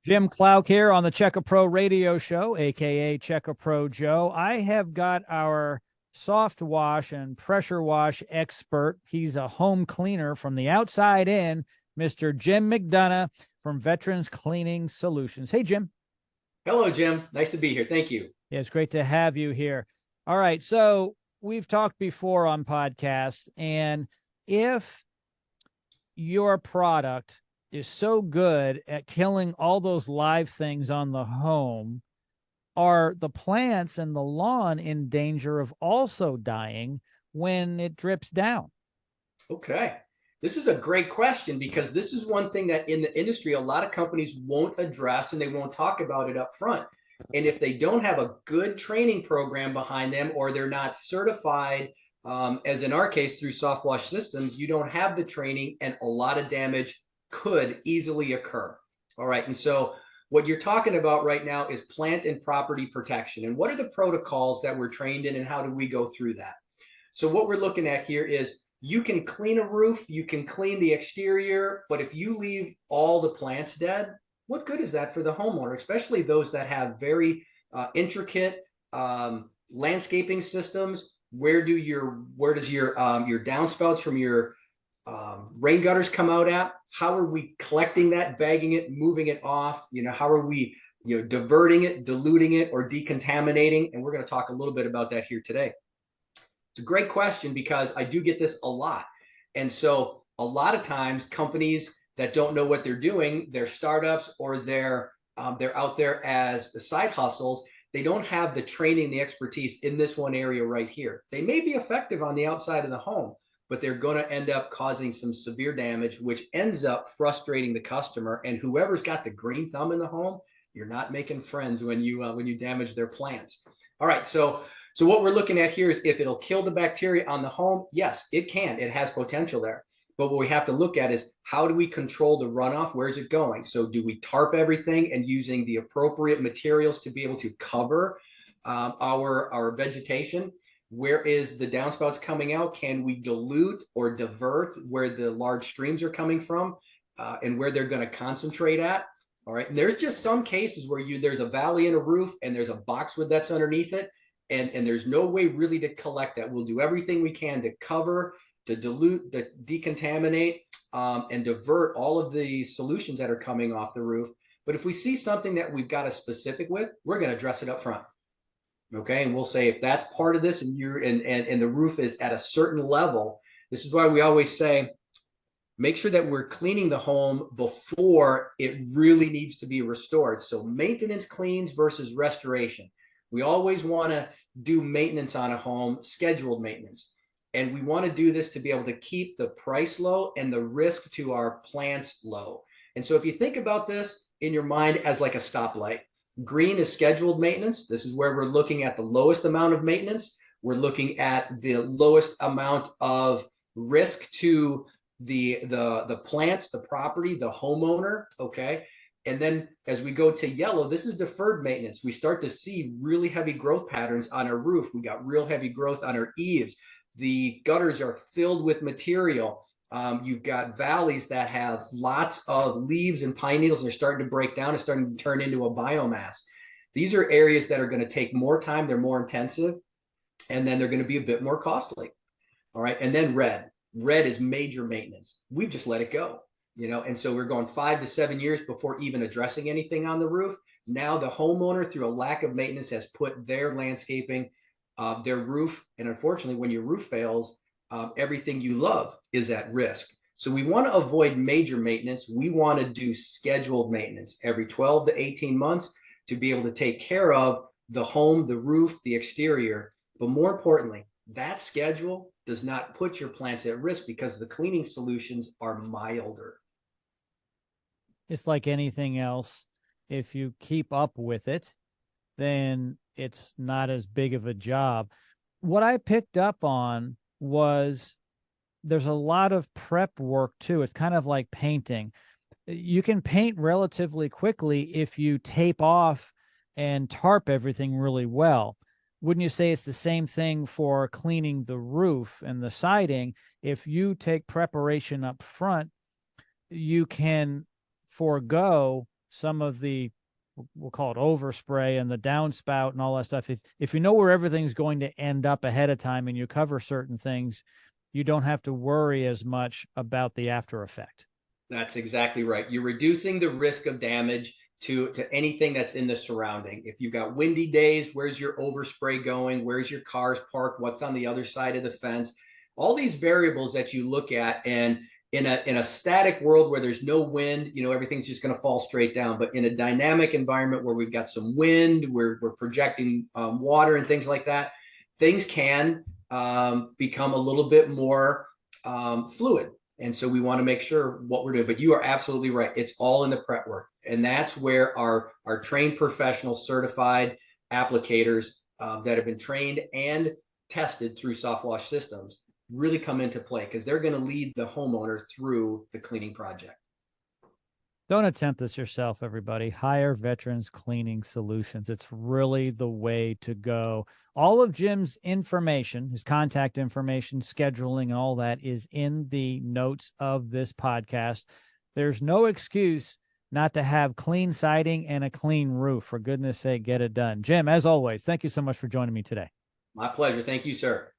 Jim Klauck here on the Checka Pro radio show, aka Checka Pro Joe. I have got our soft wash and pressure wash expert. He's a home cleaner from the outside in, Mr. Jim McDonough from Veterans Cleaning Solutions. Hey, Jim. Hello, Jim. Nice to be here. Thank you. Yeah, it's great to have you here. All right. So we've talked before on podcasts, and if your product is so good at killing all those live things on the home, are the plants and the lawn in danger of also dying when it drips down? Okay. This is a great question because this is one thing that in the industry, a lot of companies won't address and they won't talk about it up front. And if they don't have a good training program behind them or they're not certified, as in our case through soft wash systems, you don't have the training and a lot of damage could easily occur. All right. And so what you're talking about right now is plant and property protection. And what are the protocols that we're trained in and how do we go through that? So what we're looking at here is you can clean a roof, you can clean the exterior, but if you leave all the plants dead, what good is that for the homeowner, especially those that have very intricate landscaping systems? Where does your downspouts from your rain gutters come out at? How are we collecting that, bagging it, moving it off? How are we diverting it, diluting it, or decontaminating? And we're going to talk a little bit about that here today. It's a great question because I do get this a lot. And so a lot of times companies that don't know what they're doing, they're startups or they're out there as side hustles, they don't have the training, the expertise in this one area right here. They may be effective on the outside of the home, but they're going to end up causing some severe damage, which ends up frustrating the customer. And whoever's got the green thumb in the home, you're not making friends when you damage their plants. All right, so what we're looking at here is if it'll kill the bacteria on the home. Yes, it can. It has potential there. But what we have to look at is how do we control the runoff? Where's it going? So do we tarp everything and using the appropriate materials to be able to cover our vegetation? Where is the downspouts coming out? Can we dilute or divert where the large streams are coming from and where they're going to concentrate at? All right. And there's just some cases where there's a valley in a roof and there's a boxwood that's underneath it. And there's no way really to collect that. We'll do everything we can to cover, to dilute, to decontaminate, and divert all of the solutions that are coming off the roof. But if we see something that we've got a specific with, we're going to address it up front. Okay. And we'll say if that's part of this and the roof is at a certain level, this is why we always say, make sure that we're cleaning the home before it really needs to be restored. So maintenance cleans versus restoration. We always want to do maintenance on a home, scheduled maintenance. And we want to do this to be able to keep the price low and the risk to our plants low. And so if you think about this in your mind as like a stoplight, green is scheduled maintenance. This is where we're looking at the lowest amount of maintenance. We're looking at the lowest amount of risk to the plants, the property, the homeowner. Okay. And then as we go to yellow, this is deferred maintenance. We start to see really heavy growth patterns on our roof. We got real heavy growth on our eaves. The gutters are filled with material. You've got valleys that have lots of leaves and pine needles. And they're starting to break down and starting to turn into a biomass. These are areas that are going to take more time. They're more intensive. And then they're going to be a bit more costly. All right. And then red. Red is major maintenance. We've just let it go. And so we're going 5 to 7 years before even addressing anything on the roof. Now the homeowner, through a lack of maintenance, has put their landscaping, their roof, and unfortunately, when your roof fails, everything you love is at risk. So we want to avoid major maintenance. We want to do scheduled maintenance every 12 to 18 months to be able to take care of the home, the roof, the exterior. But more importantly, that schedule does not put your plants at risk because the cleaning solutions are milder. It's like anything else. If you keep up with it, then it's not as big of a job. What I picked up on was there's a lot of prep work too. It's kind of like painting. You can paint relatively quickly if you tape off and tarp everything really well. Wouldn't you say it's the same thing for cleaning the roof and the siding? If you take preparation up front, you can forego some of the, we'll call it overspray and the downspout and all that stuff, if you know where everything's going to end up ahead of time and you cover certain things, you don't have to worry as much about the after effect. That's exactly right. You're reducing the risk of damage to anything that's in the surrounding. If you've got windy days, where's your overspray going? Where's your cars parked? What's on the other side of the fence? All these variables that you look at, and in a static world where there's no wind, everything's just going to fall straight down. But in a dynamic environment where we've got some wind, we're projecting water and things like that, things can become a little bit more fluid. And so we want to make sure what we're doing. But you are absolutely right. It's all in the prep work. And that's where our trained professional certified applicators that have been trained and tested through soft wash systems really come into play, because they're going to lead the homeowner through the cleaning project. Don't attempt this yourself, everybody. Hire Veterans Cleaning Solutions. It's really the way to go. All of Jim's information, his contact information, scheduling, all that is in the notes of this podcast. There's no excuse not to have clean siding and a clean roof. For goodness sake, get it done. Jim, as always, thank you so much for joining me today. My pleasure. Thank you, sir.